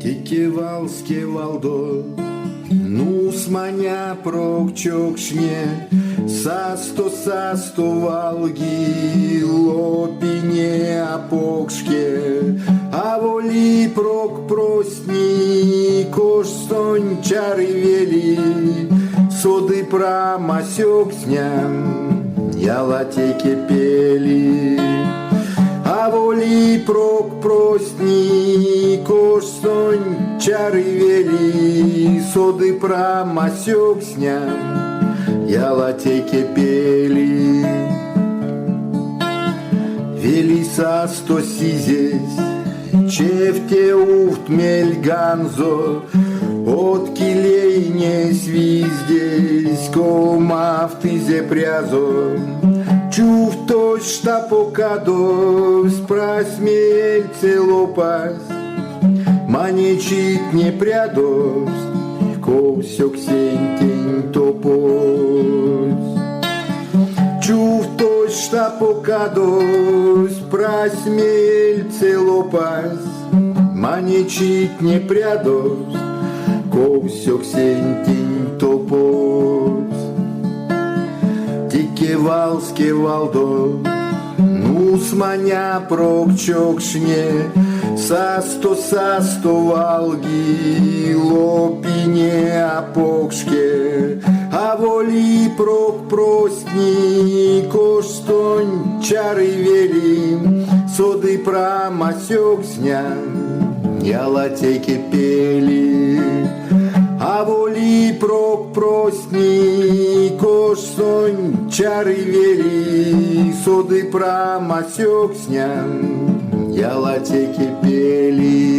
Скевал, скевалдо, ну с маня прокчокшне, састо валги, лопине апокшке, а воли прок простни, кош сон чары вели, соды промасек сням, ялатеке пели. А воли прок простни, кош сон чары вели, соды промасек сням, ялатеке пели. Вели састо сизесь, чефте уфт мельганзо, от килей не свиздесь, комафтызе прязо. Чув то, что покадос, просмельце лопас, манечит не прядос, косек сентень топос. Чув то, что покадос, просмельце лопас, манечит не прядос, косек сентень топос. Скевал, скевалдо, ну с маня прокчокшне, састо валги, лопине апокшке, а воли прок простни, кош стонь чары вели, соды промасек сням, ялатеке пели. А воли прок простни, кош сон чары вели, соды промасек сням, ялатеке пели.